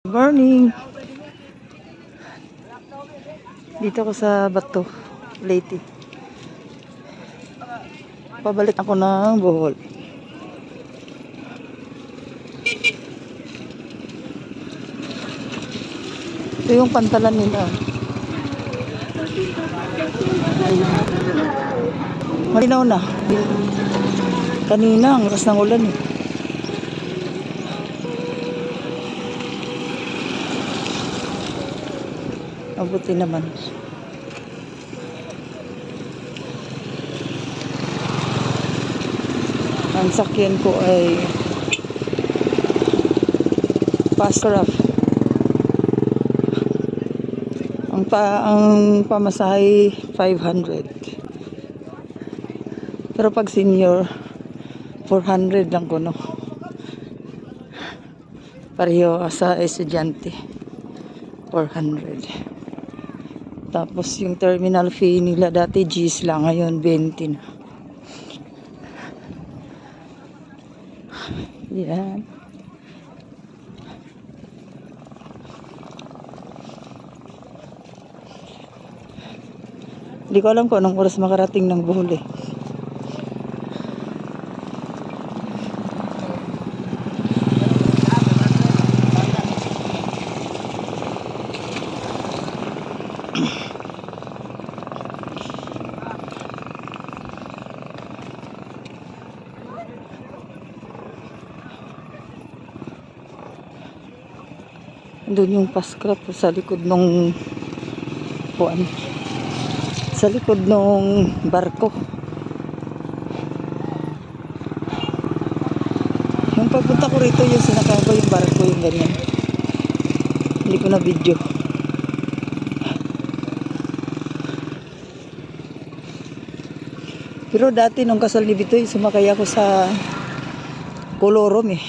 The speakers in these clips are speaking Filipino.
Morning. Dito ko sa Bato, Leyte. Pabalik ako ng Bohol. Ito yung pantalan nila. Malinaw na. Kanina, ang lakas ng ulan eh. Mabuti naman. Ang sakyan ko ay Pascraf. Ang pamasahe 500. Pero pag senior 400 lang ko, no. Pareho sa estudyante 400. Tapos yung terminal fee nila dati G's lang, ngayon 20 na. Yan. Hindi ko alam kung anong oras makarating ng Bohol eh. Doon yung Pascraf sa likod nung sa likod nung barko. Yung pagpunta ko rito, yung sinakay ko yung barko, yung ganyan. Hindi ko na video. Pero dati nung kasal ni Bitoy, sumakay ako sa Colorom eh.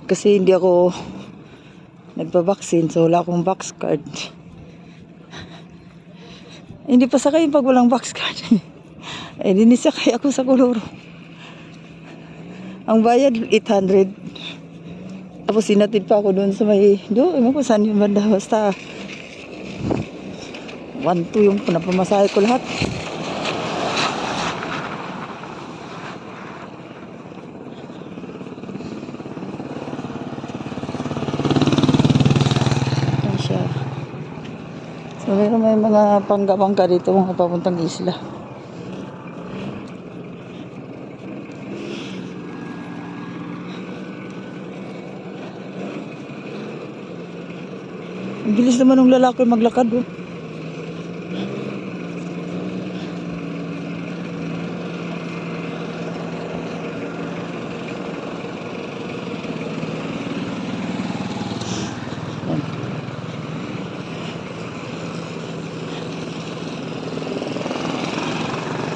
Kasi hindi ako nagpa-vaccine, so wala akong box card. Hindi pa sakay pag walang box card. Eh, dinisakay ako sa Colorom. Ang bayad 800. Tapos sinatid pa ako doon sa may ewan ko saan yung banda, basta 1-2 yung napamasahe ko lahat. Ayan siya. So meron may mga pangga-pangga dito, mga papuntang isla. Ang bilis naman ng lalaki maglakad, oh.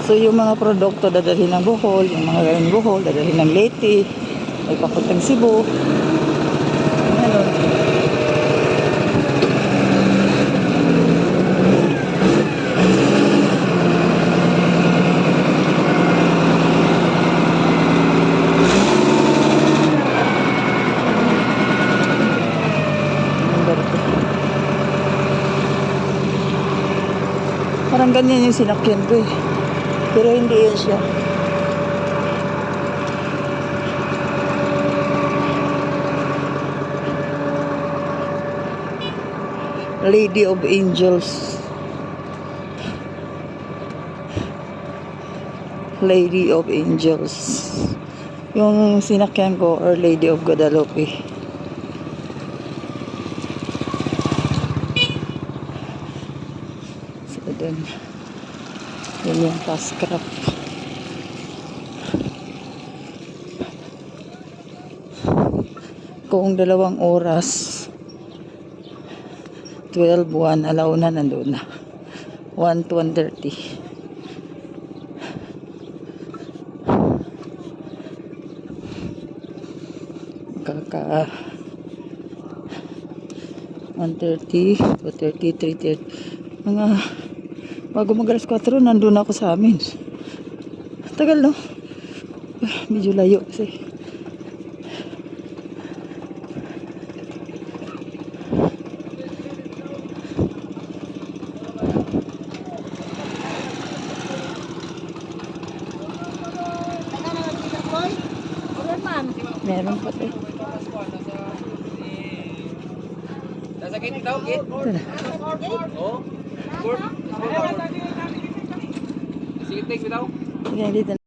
So yung mga produkto dadalhin ng Bohol, yung mga galing Bohol dadalhin ng Leyte, ay papuntang Cebu. Ano? Parang ganyan yung sinakyan ko eh. Pero hindi yan siya. Lady of Angels. Lady of Angels. Yung sinakyan ko, or Lady of Guadalupe. So, dun. Yan yung Pascraf. Kung 2 oras, 12:01, alauna nandun na. 1 to 1:30. Kaka 1:30, 2:30, 3:30. Mga bago mag-alas 4, nandun ako sa amin. Tagal, no? Medyo layo kasi. Meron pa to. Nasa gate daw, gate. Ito na. Oh. Court. Sige, take me daw. Sige, dito